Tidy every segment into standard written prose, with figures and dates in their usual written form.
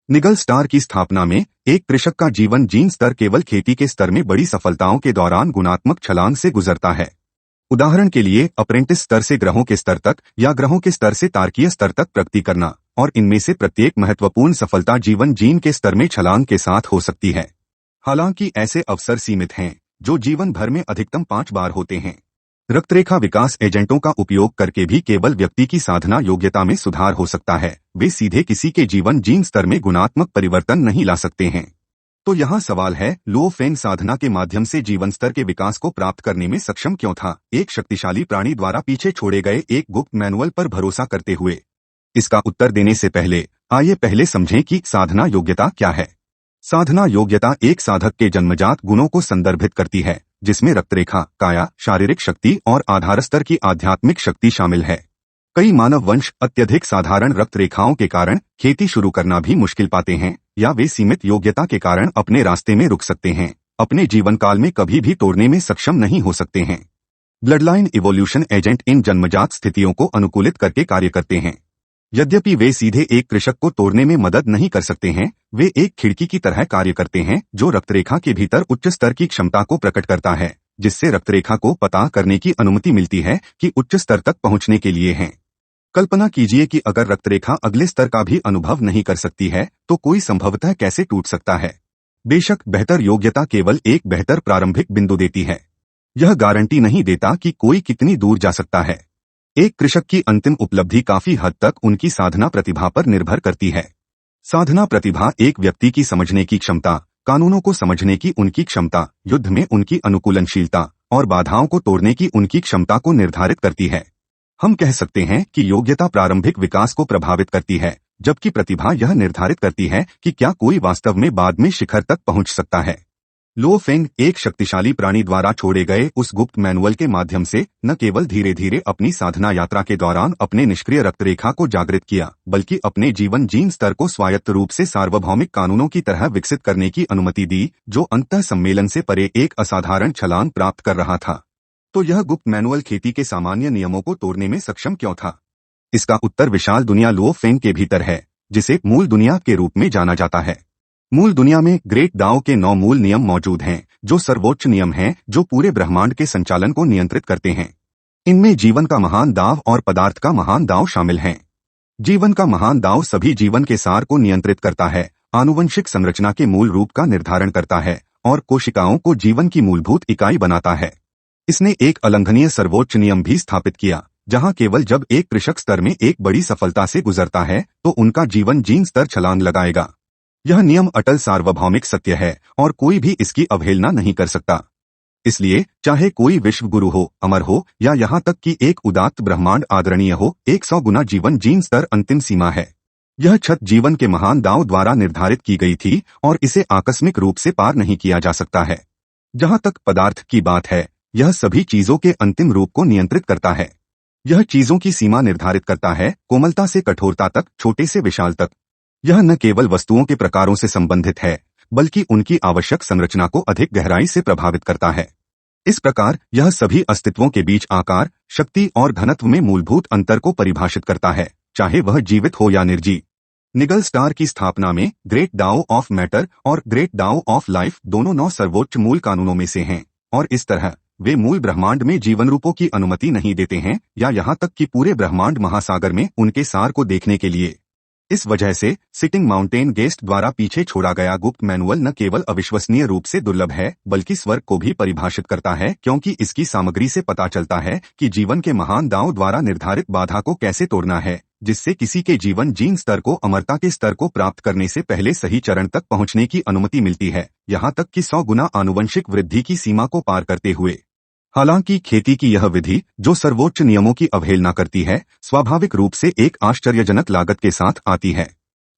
निगल स्टार की स्थापना में एक कृषक का जीवन जीन स्तर केवल खेती के स्तर में बड़ी सफलताओं के दौरान गुणात्मक छलांग से गुजरता है। उदाहरण के लिए अप्रेंटिस स्तर से ग्रहों के स्तर तक या ग्रहों के स्तर से तारकीय स्तर तक प्रगति करना, और इनमें से प्रत्येक महत्वपूर्ण सफलता जीवन जीन के स्तर में छलांग के साथ हो सकती है। हालांकि ऐसे अवसर सीमित हैं, जो जीवन भर में अधिकतम 5 बार होते हैं। रक्तरेखा विकास एजेंटों का उपयोग करके भी केवल व्यक्ति की साधना योग्यता में सुधार हो सकता है, वे सीधे किसी के जीवन जीन स्तर में गुणात्मक परिवर्तन नहीं ला सकते हैं। तो यहाँ सवाल है, लुओ फेंग साधना के माध्यम से जीवन स्तर के विकास को प्राप्त करने में सक्षम क्यों था, एक शक्तिशाली प्राणी द्वारा पीछे छोड़े गए एक गुप्त मैनुअल पर भरोसा करते हुए? इसका उत्तर देने से पहले आइए पहले समझें कि साधना योग्यता क्या है। साधना योग्यता एक साधक के जन्मजात गुणों को संदर्भित करती है, जिसमें रक्तरेखा, काया, शारीरिक शक्ति और आधार स्तर की आध्यात्मिक शक्ति शामिल है। कई मानव वंश अत्यधिक साधारण रक्तरेखाओं के कारण खेती शुरू करना भी मुश्किल पाते हैं, या वे सीमित योग्यता के कारण अपने रास्ते में रुक सकते हैं, अपने जीवन काल में कभी भी तोड़ने में सक्षम नहीं हो सकते हैं। ब्लडलाइन इवोल्यूशन एजेंट इन जन्मजात स्थितियों को अनुकूलित करके कार्य करते हैं। यद्यपि वे सीधे एक कृषक को तोड़ने में मदद नहीं कर सकते हैं, वे एक खिड़की की तरह कार्य करते हैं जो रक्तरेखा के भीतर उच्च स्तर की क्षमता को प्रकट करता है, जिससे रक्तरेखा को पता करने की अनुमति मिलती है कि उच्च स्तर तक पहुंचने के लिए हैं। कल्पना कीजिए कि अगर रक्तरेखा अगले स्तर का भी अनुभव नहीं कर सकती है, तो कोई संभवतः कैसे टूट सकता है। बेशक बेहतर योग्यता केवल एक बेहतर प्रारंभिक बिंदु देती है, यह गारंटी नहीं देता कि कोई कितनी दूर जा सकता है। एक कृषक की अंतिम उपलब्धि काफी हद तक उनकी साधना प्रतिभा पर निर्भर करती है। साधना प्रतिभा एक व्यक्ति की समझने की क्षमता, कानूनों को समझने की उनकी क्षमता, युद्ध में उनकी अनुकूलनशीलता और बाधाओं को तोड़ने की उनकी क्षमता को निर्धारित करती है। हम कह सकते हैं कि योग्यता प्रारंभिक विकास को प्रभावित करती है, जबकि प्रतिभा यह निर्धारित करती है कि क्या कोई वास्तव में बाद में शिखर तक पहुंच सकता है। लुओ फेंग एक शक्तिशाली प्राणी द्वारा छोड़े गए उस गुप्त मैनुअल के माध्यम से न केवल धीरे धीरे अपनी साधना यात्रा के दौरान अपने निष्क्रिय रक्तरेखा को जागृत किया, बल्कि अपने जीवन जीन स्तर को स्वायत्त रूप से सार्वभौमिक कानूनों की तरह विकसित करने की अनुमति दी, जो अंतः सम्मेलन से परे एक असाधारण छलांग प्राप्त कर रहा था। तो यह गुप्त मैनुअल खेती के सामान्य नियमों को तोड़ने में सक्षम क्यों था? इसका उत्तर विशाल दुनिया लुओ फेंग के भीतर है, जिसे मूल दुनिया के रूप में जाना जाता है। मूल दुनिया में ग्रेट दाओ के 9 मूल नियम मौजूद हैं, जो सर्वोच्च नियम हैं जो पूरे ब्रह्मांड के संचालन को नियंत्रित करते हैं। इनमें जीवन का महान दाव और पदार्थ का महान दाव शामिल हैं। जीवन का महान दाव सभी जीवन के सार को नियंत्रित करता है, आनुवंशिक संरचना के मूल रूप का निर्धारण करता है और कोशिकाओं को जीवन की मूलभूत इकाई बनाता है। इसने एक अलंघनीय सर्वोच्च नियम भी स्थापित किया, जहां केवल जब एक कृषक स्तर में एक बड़ी सफलता से गुजरता है तो उनका जीवन जीन स्तर छलांग लगाएगा। यह नियम अटल सार्वभौमिक सत्य है और कोई भी इसकी अवहेलना नहीं कर सकता। इसलिए चाहे कोई विश्व गुरु हो, अमर हो, या यहाँ तक कि एक उदात्त ब्रह्मांड आदरणीय हो, 100 गुना जीवन जीन स्तर अंतिम सीमा है। यह छत जीवन के महान दाव द्वारा निर्धारित की गई थी और इसे आकस्मिक रूप से पार नहीं किया जा सकता है। जहाँ तक पदार्थ की बात है, यह सभी चीजों के अंतिम रूप को नियंत्रित करता है। यह चीजों की सीमा निर्धारित करता है, कोमलता से कठोरता तक, छोटे से विशाल तक। यह न केवल वस्तुओं के प्रकारों से संबंधित है, बल्कि उनकी आवश्यक संरचना को अधिक गहराई से प्रभावित करता है। इस प्रकार यह सभी अस्तित्वों के बीच आकार, शक्ति और घनत्व में मूलभूत अंतर को परिभाषित करता है, चाहे वह जीवित हो या निर्जीव। निगल स्टार की स्थापना में ग्रेट दाओ ऑफ मैटर और ग्रेट दाओ ऑफ लाइफ दोनों 9 सर्वोच्च मूल कानूनों में से हैं, और इस तरह वे मूल ब्रह्मांड में जीवन रूपों की अनुमति नहीं देते हैं, या यहाँ तक कि पूरे ब्रह्मांड महासागर में उनके सार को देखने के लिए। इस वजह से सिटिंग माउंटेन गेस्ट द्वारा पीछे छोड़ा गया गुप्त मैनुअल न केवल अविश्वसनीय रूप से दुर्लभ है, बल्कि स्वर्ग को भी परिभाषित करता है, क्योंकि इसकी सामग्री से पता चलता है कि जीवन के महान दांव द्वारा निर्धारित बाधा को कैसे तोड़ना है, जिससे किसी के जीवन जीन स्तर को अमरता के स्तर को प्राप्त करने से पहले सही चरण तक पहुंचने की अनुमति मिलती है, यहाँ तक कि 100 गुना आनुवंशिक वृद्धि की सीमा को पार करते हुए। हालांकि खेती की यह विधि, जो सर्वोच्च नियमों की अवहेलना करती है, स्वाभाविक रूप से एक आश्चर्यजनक लागत के साथ आती है।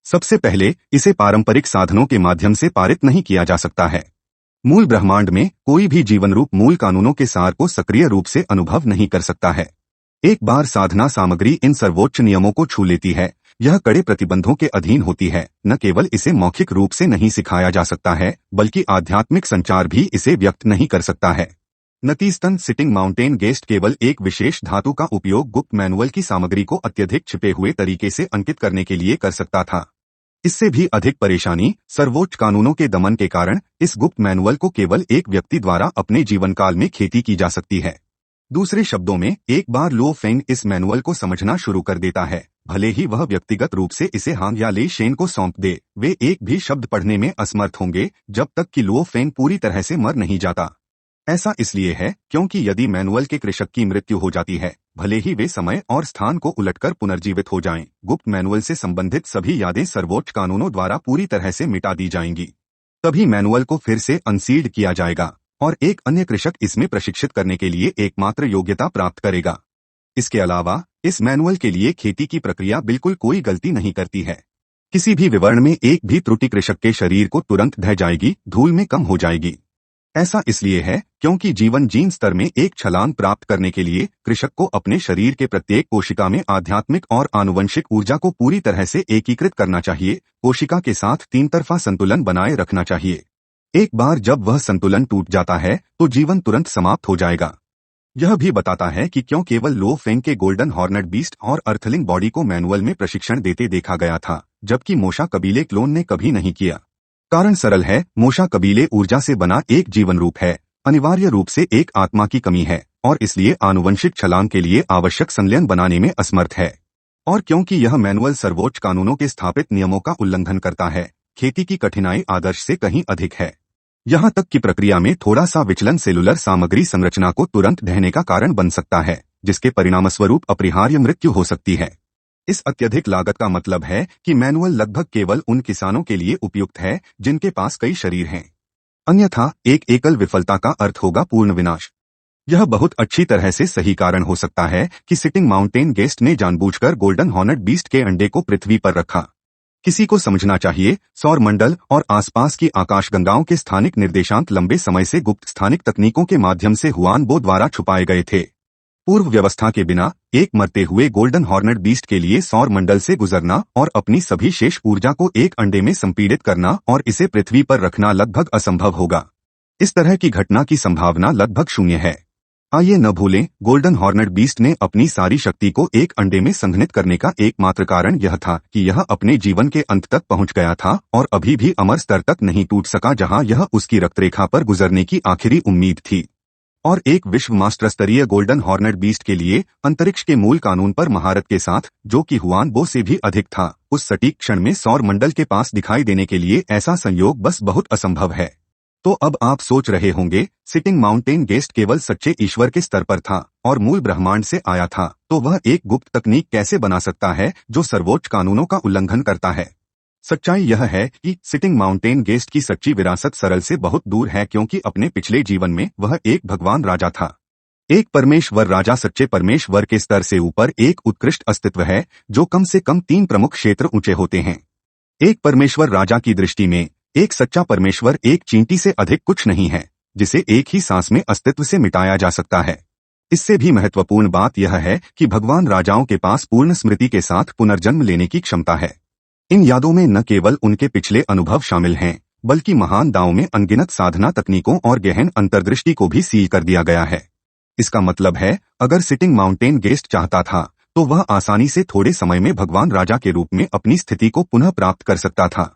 सबसे पहले इसे पारंपरिक साधनों के माध्यम से पारित नहीं किया जा सकता है। मूल ब्रह्मांड में कोई भी जीवन रूप मूल कानूनों के सार को सक्रिय रूप से अनुभव नहीं कर सकता है। एक बार साधना सामग्री इन सर्वोच्च नियमों को छू लेती है, यह कड़े प्रतिबंधों के अधीन होती है। न केवल इसे मौखिक रूप से नहीं सिखाया जा सकता है, बल्कि आध्यात्मिक संचार भी इसे व्यक्त नहीं कर सकता है। नतीजतन सिटिंग माउंटेन गेस्ट केवल एक विशेष धातु का उपयोग गुप्त मैनुअल की सामग्री को अत्यधिक छिपे हुए तरीके से अंकित करने के लिए कर सकता था। इससे भी अधिक परेशानी सर्वोच्च कानूनों के दमन के कारण इस गुप्त मैनुअल को केवल एक व्यक्ति द्वारा अपने जीवन काल में खेती की जा सकती है। दूसरे शब्दों में, एक बार लुओ फेंग इस मैनुअल को समझना शुरू कर देता है, भले ही वह व्यक्तिगत रूप से इसे हांग या ले शेन को सौंप दे, वे एक भी शब्द पढ़ने में असमर्थ होंगे जब तक कि लुओ फेंग पूरी तरह से मर नहीं जाता। ऐसा इसलिए है क्योंकि यदि मैनुअल के कृषक की मृत्यु हो जाती है, भले ही वे समय और स्थान को उलटकर पुनर्जीवित हो जाएं, गुप्त मैनुअल से संबंधित सभी यादें सर्वोच्च कानूनों द्वारा पूरी तरह से मिटा दी जाएंगी। तभी मैनुअल को फिर से अनसील्ड किया जाएगा और एक अन्य कृषक इसमें प्रशिक्षित करने के लिए एकमात्र योग्यता प्राप्त करेगा। इसके अलावा इस मैनुअल के लिए खेती की प्रक्रिया बिल्कुल कोई गलती नहीं करती है। किसी भी विवरण में एक भी त्रुटि कृषक के शरीर को तुरंत ढह जाएगी, धूल में कम हो जाएगी। ऐसा इसलिए है क्योंकि जीवन जीन स्तर में एक छलांग प्राप्त करने के लिए कृषक को अपने शरीर के प्रत्येक कोशिका में आध्यात्मिक और आनुवंशिक ऊर्जा को पूरी तरह से एकीकृत करना चाहिए, कोशिका के साथ तीन तरफा संतुलन बनाए रखना चाहिए। एक बार जब वह संतुलन टूट जाता है तो जीवन तुरंत समाप्त हो जाएगा। यह भी बताता है कि क्यों केवल लुओ फेंग के गोल्डन हॉर्नेड बीस्ट और अर्थलिंग बॉडी को मैनुअल में प्रशिक्षण देते देखा गया था, जबकि मोशा कबीले क्लोन ने कभी नहीं किया। कारण सरल है, मोशा कबीले ऊर्जा से बना एक जीवन रूप है, अनिवार्य रूप से एक आत्मा की कमी है और इसलिए आनुवंशिक छलांग के लिए आवश्यक संलयन बनाने में असमर्थ है। और क्योंकि यह मैनुअल सर्वोच्च कानूनों के स्थापित नियमों का उल्लंघन करता है, खेती की कठिनाई आदर्श से कहीं अधिक है। यहाँ तक कि प्रक्रिया में थोड़ा सा विचलन सेलुलर सामग्री संरचना को तुरंत ढहने का कारण बन सकता है, जिसके परिणामस्वरूप अपरिहार्य मृत्यु हो सकती है। इस अत्यधिक लागत का मतलब है कि मैनुअल लगभग केवल उन किसानों के लिए उपयुक्त है जिनके पास कई शरीर हैं। अन्यथा एक एकल विफलता का अर्थ होगा पूर्ण विनाश। यह बहुत अच्छी तरह से सही कारण हो सकता है कि सिटिंग माउंटेन गेस्ट ने जानबूझकर गोल्डन हॉर्नेड बीस्ट के अंडे को पृथ्वी पर रखा। किसी को समझना चाहिए, सौर मंडल और आसपास की आकाशगंगाओं के स्थानिक निर्देशांक लंबे समय से गुप्त स्थानिक तकनीकों के माध्यम से हुआन बो द्वारा छुपाए गए थे। पूर्व व्यवस्था के बिना एक मरते हुए गोल्डन हॉर्नेड बीस्ट के लिए सौर मंडल से गुजरना और अपनी सभी शेष ऊर्जा को एक अंडे में संपीड़ित करना और इसे पृथ्वी पर रखना लगभग असंभव होगा। इस तरह की घटना की संभावना लगभग शून्य है। आइए न भूलें, गोल्डन हॉर्नेड बीस्ट ने अपनी सारी शक्ति को एक अंडे में संघनित करने का एकमात्र कारण यह था कि यह अपने जीवन के अंत तक पहुंच गया था और अभी भी अमर स्तर तक नहीं टूट सका जहां यह उसकी रक्तरेखा पर गुजरने की आखिरी उम्मीद थी। और एक विश्व मास्टर स्तरीय गोल्डन हॉर्नेड बीस्ट के लिए अंतरिक्ष के मूल कानून पर महारत के साथ, जो कि हुआन बो से भी अधिक था, उस सटीक क्षण में सौर मंडल के पास दिखाई देने के लिए ऐसा संयोग बस बहुत असंभव है। तो अब आप सोच रहे होंगे, सिटिंग माउंटेन गेस्ट केवल सच्चे ईश्वर के स्तर पर था और मूल ब्रह्मांड से आया था, तो वह एक गुप्त तकनीक कैसे बना सकता है जो सर्वोच्च कानूनों का उल्लंघन करता है। सच्चाई यह है कि सिटिंग माउंटेन गेस्ट की सच्ची विरासत सरल से बहुत दूर है, क्योंकि अपने पिछले जीवन में वह एक भगवान राजा था। एक परमेश्वर राजा सच्चे परमेश्वर के स्तर से ऊपर एक उत्कृष्ट अस्तित्व है जो कम से कम 3 प्रमुख क्षेत्र ऊंचे होते हैं। एक परमेश्वर राजा की दृष्टि में एक सच्चा परमेश्वर एक चींटी से अधिक कुछ नहीं है, जिसे एक ही सांस में अस्तित्व से मिटाया जा सकता है। इससे भी महत्वपूर्ण बात यह है कि भगवान राजाओं के पास पूर्ण स्मृति के साथ पुनर्जन्म लेने की क्षमता है। इन यादों में न केवल उनके पिछले अनुभव शामिल हैं, बल्कि महान दांव में अनगिनत साधना तकनीकों और गहन अंतर्दृष्टि को भी सील कर दिया गया है। इसका मतलब है, अगर सिटिंग माउंटेन गेस्ट चाहता था तो वह आसानी से थोड़े समय में भगवान राजा के रूप में अपनी स्थिति को पुनः प्राप्त कर सकता था।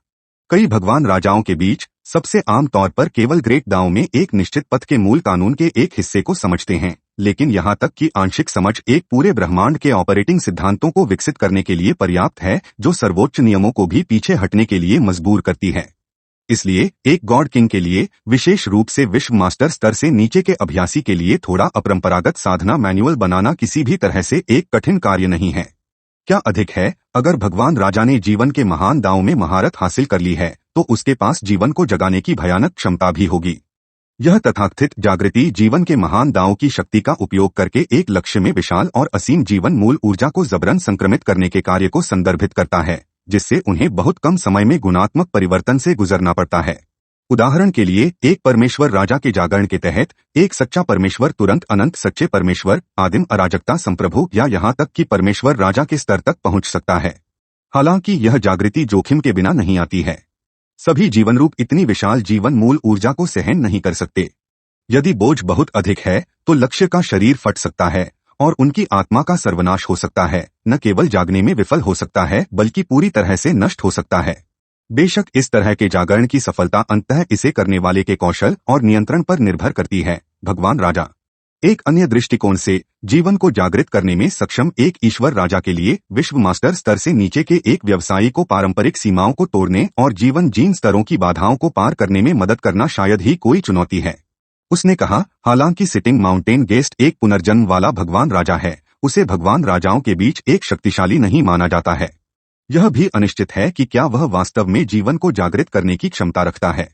कई भगवान राजाओं के बीच सबसे आम तौर पर केवल ग्रेट दांव में एक निश्चित पथ के मूल कानून के एक हिस्से को समझते हैं, लेकिन यहाँ तक कि आंशिक समझ एक पूरे ब्रह्मांड के ऑपरेटिंग सिद्धांतों को विकसित करने के लिए पर्याप्त है, जो सर्वोच्च नियमों को भी पीछे हटने के लिए मजबूर करती है। इसलिए एक गॉड किंग के लिए, विशेष रूप से विश्व मास्टर स्तर से नीचे के अभ्यासी के लिए, थोड़ा अपरंपरागत साधना मैनुअल बनाना किसी भी तरह से एक कठिन कार्य नहीं है। क्या अधिक है, अगर भगवान राजा ने जीवन के महान दांव में महारत हासिल कर ली है तो उसके पास जीवन को जगाने की भयानक क्षमता भी होगी। यह तथाकथित जागृति जीवन के महान दांव की शक्ति का उपयोग करके एक लक्ष्य में विशाल और असीम जीवन मूल ऊर्जा को जबरन संक्रमित करने के कार्य को संदर्भित करता है, जिससे उन्हें बहुत कम समय में गुणात्मक परिवर्तन से गुजरना पड़ता है। उदाहरण के लिए, एक परमेश्वर राजा के जागरण के तहत एक सच्चा परमेश्वर तुरंत अनंत सच्चे परमेश्वर, आदिम अराजकता संप्रभु या यहाँ तक कि परमेश्वर राजा के स्तर तक पहुँच सकता है। हालांकि यह जागृति जोखिम के बिना नहीं आती है। सभी जीवन रूप इतनी विशाल जीवन मूल ऊर्जा को सहन नहीं कर सकते। यदि बोझ बहुत अधिक है तो लक्ष्य का शरीर फट सकता है और उनकी आत्मा का सर्वनाश हो सकता है, न केवल जागने में विफल हो सकता है बल्कि पूरी तरह से नष्ट हो सकता है। बेशक इस तरह के जागरण की सफलता अंततः इसे करने वाले के कौशल और नियंत्रण पर निर्भर करती है। भगवान राजा एक अन्य दृष्टिकोण से जीवन को जागृत करने में सक्षम एक ईश्वर राजा के लिए विश्व मास्टर स्तर से नीचे के एक व्यवसायी को पारंपरिक सीमाओं को तोड़ने और जीवन जीन स्तरों की बाधाओं को पार करने में मदद करना शायद ही कोई चुनौती है। उसने कहा, हालांकि सिटिंग माउंटेन गेस्ट एक पुनर्जन्म वाला भगवान राजा है, उसे भगवान राजाओं के बीच एक शक्तिशाली नहीं माना जाता है। यह भी अनिश्चित है कि क्या वह वास्तव में जीवन को जागृत करने की क्षमता रखता है।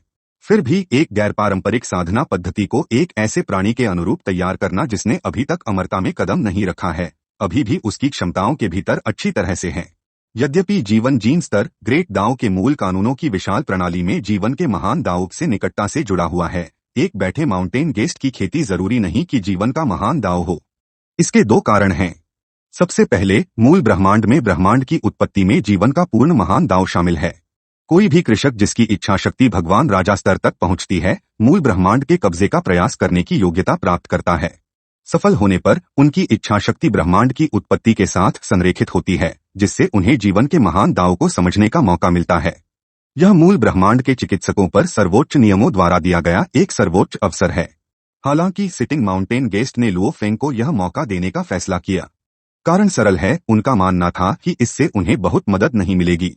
फिर भी एक गैर पारंपरिक साधना पद्धति को एक ऐसे प्राणी के अनुरूप तैयार करना जिसने अभी तक अमरता में कदम नहीं रखा है, अभी भी उसकी क्षमताओं के भीतर अच्छी तरह से है। यद्यपि जीवन जीन स्तर ग्रेट दाओ के मूल कानूनों की विशाल प्रणाली में जीवन के महान दाओ से निकटता से जुड़ा हुआ है, एक बैठे माउंटेन गेस्ट की खेती जरूरी नहीं कि जीवन का महान दाव हो। इसके दो कारण हैं। सबसे पहले, मूल ब्रह्मांड में ब्रह्मांड की उत्पत्ति में जीवन का पूर्ण महान दाव शामिल है। कोई भी कृषक जिसकी इच्छा शक्ति भगवान राजा स्तर तक पहुंचती है, मूल ब्रह्मांड के कब्जे का प्रयास करने की योग्यता प्राप्त करता है। सफल होने पर उनकी इच्छा शक्ति ब्रह्मांड की उत्पत्ति के साथ संरेखित होती है, जिससे उन्हें जीवन के महान दाव को समझने का मौका मिलता है। यह मूल ब्रह्मांड के चिकित्सकों पर सर्वोच्च नियमों द्वारा दिया गया एक सर्वोच्च अवसर है। हालांकि सिटिंग माउंटेन गेस्ट ने लुओ फेंग को यह मौका देने का फैसला किया। कारण सरल है, उनका मानना था कि इससे उन्हें बहुत मदद नहीं मिलेगी।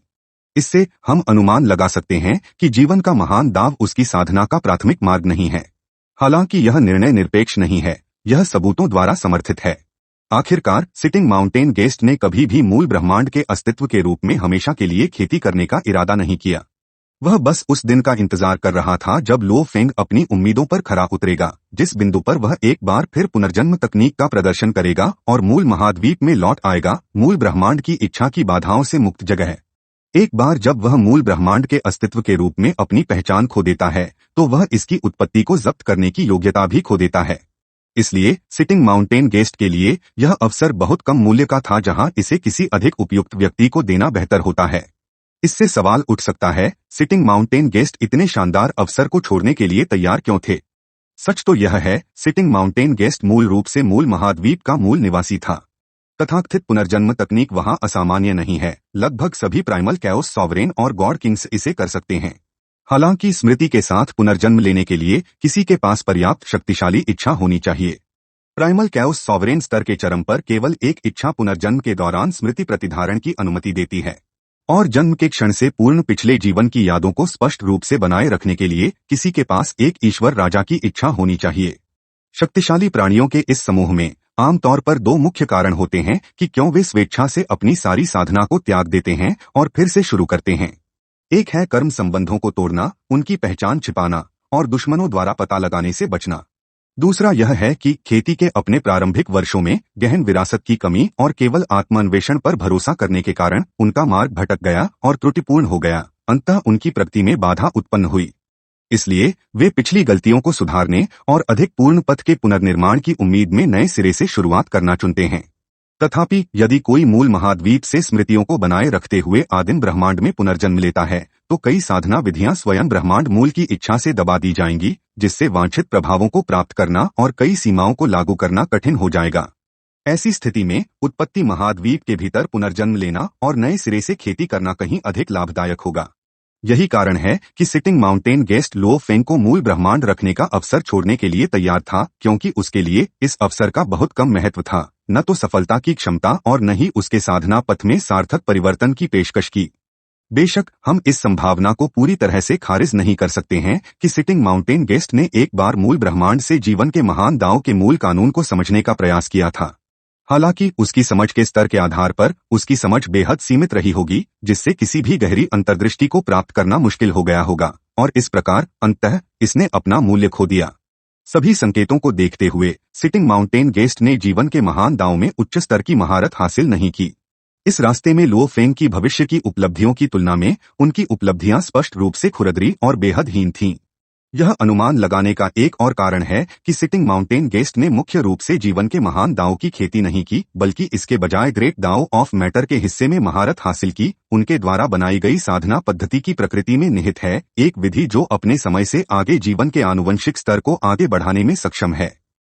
इससे हम अनुमान लगा सकते हैं कि जीवन का महान दाव उसकी साधना का प्राथमिक मार्ग नहीं है। हालांकि यह निर्णय निरपेक्ष नहीं है, यह सबूतों द्वारा समर्थित है। आखिरकार सिटिंग माउंटेन गेस्ट ने कभी भी मूल ब्रह्मांड के अस्तित्व के रूप में हमेशा के लिए खेती करने का इरादा नहीं किया। वह बस उस दिन का इंतजार कर रहा था जब लुओ फेंग अपनी उम्मीदों पर खरा उतरेगा, जिस बिंदु पर वह एक बार फिर पुनर्जन्म तकनीक का प्रदर्शन करेगा और मूल महाद्वीप में लौट आएगा, मूल ब्रह्मांड की इच्छा की बाधाओं से मुक्त जगह। एक बार जब वह मूल ब्रह्मांड के अस्तित्व के रूप में अपनी पहचान खो देता है, तो वह इसकी उत्पत्ति को जब्त करने की योग्यता भी खो देता है। इसलिए सिटिंग माउंटेन गेस्ट के लिए यह अवसर बहुत कम मूल्य का था, जहां इसे किसी अधिक उपयुक्त व्यक्ति को देना बेहतर होता है। इससे सवाल उठ सकता है, सिटिंग माउंटेन गेस्ट इतने शानदार अवसर को छोड़ने के लिए तैयार क्यों थे? सच तो यह है, सिटिंग माउंटेन गेस्ट मूल रूप से मूल महाद्वीप का मूल निवासी था। तथाकथित पुनर्जन्म तकनीक वहां असामान्य नहीं है। लगभग सभी प्राइमल कैओस सॉवरेन और गॉड किंग्स इसे कर सकते हैं। हालांकि स्मृति के साथ पुनर्जन्म लेने के लिए किसी के पास पर्याप्त शक्तिशाली इच्छा होनी चाहिए। प्राइमल कैओस सॉवरेन स्तर के चरम पर केवल एक इच्छा पुनर्जन्म के दौरान स्मृति प्रतिधारण की अनुमति देती है, और जन्म के क्षण से पूर्ण पिछले जीवन की यादों को स्पष्ट रूप से बनाए रखने के लिए किसी के पास एक ईश्वर राजा की इच्छा होनी चाहिए। शक्तिशाली प्राणियों के इस समूह में आमतौर पर दो मुख्य कारण होते हैं कि क्यों वे स्वेच्छा से अपनी सारी साधना को त्याग देते हैं और फिर से शुरू करते हैं। एक है कर्म संबंधों को तोड़ना, उनकी पहचान छिपाना और दुश्मनों द्वारा पता लगाने से बचना। दूसरा यह है कि खेती के अपने प्रारंभिक वर्षों में गहन विरासत की कमी और केवल आत्मान्वेषण पर भरोसा करने के कारण उनका मार्ग भटक गया और त्रुटिपूर्ण हो गया। अंततः उनकी प्रगति में बाधा उत्पन्न हुई। इसलिए वे पिछली गलतियों को सुधारने और अधिक पूर्ण पथ के पुनर्निर्माण की उम्मीद में नए सिरे से शुरुआत करना चुनते हैं। तथापि यदि कोई मूल महाद्वीप से स्मृतियों को बनाए रखते हुए आदिम ब्रह्मांड में पुनर्जन्म लेता है, तो कई साधना विधियां स्वयं ब्रह्मांड मूल की इच्छा से दबा दी जाएंगी, जिससे वांछित प्रभावों को प्राप्त करना और कई सीमाओं को लागू करना कठिन हो जाएगा। ऐसी स्थिति में उत्पत्ति महाद्वीप के भीतर पुनर्जन्म लेना और नए सिरे से खेती करना कहीं अधिक लाभदायक होगा। यही कारण है कि sitting mountain guest Luo Feng को मूल ब्रह्मांड रखने का अवसर छोड़ने के लिए तैयार था, क्योंकि उसके लिए इस अवसर का बहुत कम महत्व था, न तो सफलता की क्षमता और न ही उसके साधना पथ में सार्थक परिवर्तन की पेशकश की। बेशक हम इस संभावना को पूरी तरह से खारिज नहीं कर सकते हैं कि सिटिंग माउंटेन गेस्ट ने एक बार मूल ब्रह्मांड से जीवन के महान दांव के मूल कानून को समझने का प्रयास किया था। हालांकि उसकी समझ के स्तर के आधार पर उसकी समझ बेहद सीमित रही होगी, जिससे किसी भी गहरी अंतर्दृष्टि को प्राप्त करना मुश्किल हो गया होगा, और इस प्रकार अंततः इसने अपना मूल्य खो दिया। सभी संकेतों को देखते हुए सिटिंग माउंटेन गेस्ट ने जीवन के महान दांव में उच्च स्तर की महारत हासिल नहीं की। इस रास्ते में लुओ फेंग की भविष्य की उपलब्धियों की तुलना में उनकी उपलब्धियां स्पष्ट रूप से खुरदरी और बेहद हीन थीं। यह अनुमान लगाने का एक और कारण है कि सिटिंग माउंटेन गेस्ट ने मुख्य रूप से जीवन के महान दांव की खेती नहीं की, बल्कि इसके बजाय ग्रेट दांव ऑफ मैटर के हिस्से में महारत हासिल की। उनके द्वारा बनाई गई साधना पद्धति की प्रकृति में निहित है एक विधि जो अपने समय से आगे जीवन के आनुवंशिक स्तर को आगे बढ़ाने में सक्षम है।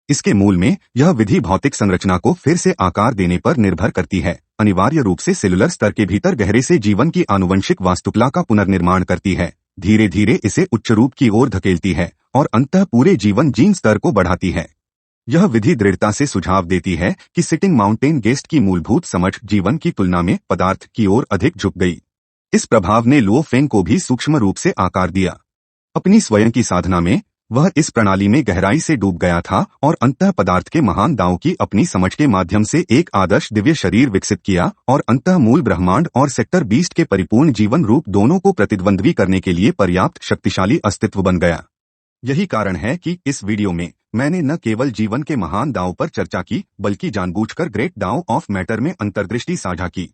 इसके मूल में यह विधि भौतिक संरचना को फिर से आकार देने पर निर्भर करती है, अनिवार्य रूप से सेलुलर स्तर के भीतर गहरे से जीवन की आनुवंशिक वास्तुकला का पुनर्निर्माण करती है, धीरे धीरे इसे उच्च रूप की ओर धकेलती है और अंततः पूरे जीवन जीन स्तर को बढ़ाती है। यह विधि दृढ़ता से सुझाव देती है कि सिटिंग माउंटेन गेस्ट की मूलभूत समझ जीवन की तुलना में पदार्थ की ओर अधिक झुक गई। इस प्रभाव ने लुओ फेंग को भी सूक्ष्म रूप से आकार दिया। अपनी स्वयं की साधना में वह इस प्रणाली में गहराई से डूब गया था और अंततः पदार्थ के महान दांव की अपनी समझ के माध्यम से एक आदर्श दिव्य शरीर विकसित किया और अंततः मूल ब्रह्मांड और सेक्टर 20 के परिपूर्ण जीवन रूप दोनों को प्रतिद्वंद्वी करने के लिए पर्याप्त शक्तिशाली अस्तित्व बन गया। यही कारण है कि इस वीडियो में मैंने न केवल जीवन के महान दांव पर चर्चा की, बल्कि जानबूझकर ग्रेट दांव ऑफ मैटर में अंतर्दृष्टि साझा की।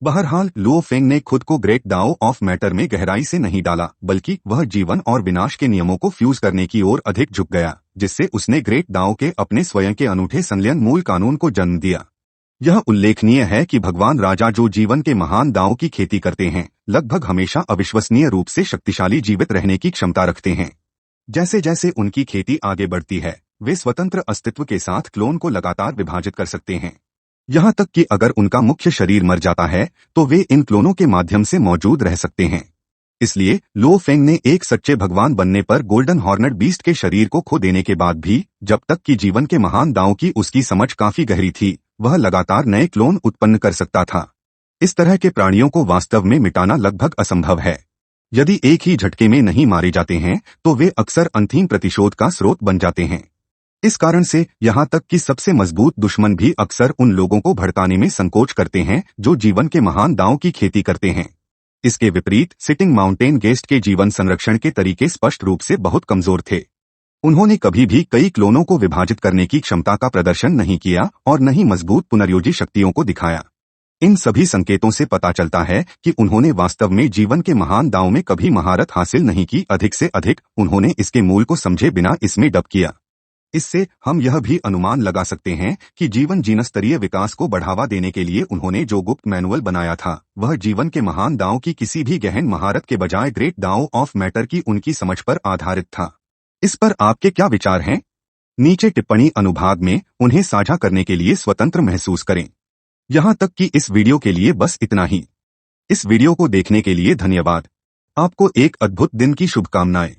बहरहाल लुओ फेंग ने खुद को ग्रेट दाओ ऑफ मैटर में गहराई से नहीं डाला, बल्कि वह जीवन और विनाश के नियमों को फ्यूज करने की ओर अधिक झुक गया, जिससे उसने ग्रेट दाओ के अपने स्वयं के अनूठे संलयन मूल कानून को जन्म दिया। यह उल्लेखनीय है कि भगवान राजा जो जीवन के महान दाओ की खेती करते हैं, लगभग हमेशा अविश्वसनीय रूप से शक्तिशाली जीवित रहने की क्षमता रखते हैं। जैसे जैसे उनकी खेती आगे बढ़ती है, वे स्वतंत्र अस्तित्व के साथ क्लोन को लगातार विभाजित कर सकते हैं। यहाँ तक कि अगर उनका मुख्य शरीर मर जाता है तो वे इन क्लोनों के माध्यम से मौजूद रह सकते हैं। इसलिए लुओ फेंग ने एक सच्चे भगवान बनने पर गोल्डन हॉर्नेट बीस्ट के शरीर को खो देने के बाद भी, जब तक कि जीवन के महान दांव की उसकी समझ काफी गहरी थी, वह लगातार नए क्लोन उत्पन्न कर सकता था। इस तरह के प्राणियों को वास्तव में मिटाना लगभग असंभव है। यदि एक ही झटके में नहीं मारे जाते हैं तो वे अक्सर अंतिम प्रतिशोध का स्रोत बन जाते हैं। इस कारण से यहाँ तक कि सबसे मजबूत दुश्मन भी अक्सर उन लोगों को भड़काने में संकोच करते हैं जो जीवन के महान दांव की खेती करते हैं। इसके विपरीत सिटिंग माउंटेन गेस्ट के जीवन संरक्षण के तरीके स्पष्ट रूप से बहुत कमजोर थे। उन्होंने कभी भी कई क्लोनों को विभाजित करने की क्षमता का प्रदर्शन नहीं किया और न ही मजबूत पुनर्योजी शक्तियों को दिखाया। इन सभी संकेतों से पता चलता है कि उन्होंने वास्तव में जीवन के महान दांव में कभी महारत हासिल नहीं की, अधिक से अधिक उन्होंने इसके मूल को समझे बिना इसमें डब किया। इससे हम यह भी अनुमान लगा सकते हैं कि जीवन जीनस्तरीय विकास को बढ़ावा देने के लिए उन्होंने जो गुप्त मैनुअल बनाया था, वह जीवन के महान दांव की किसी भी गहन महारत के बजाय ग्रेट दांव ऑफ मैटर की उनकी समझ पर आधारित था। इस पर आपके क्या विचार हैं? नीचे टिप्पणी अनुभाग में उन्हें साझा करने के लिए स्वतंत्र महसूस करें। यहाँ तक कि इस वीडियो के लिए बस इतना ही। इस वीडियो को देखने के लिए धन्यवाद। आपको एक अद्भुत दिन की शुभकामनाएं।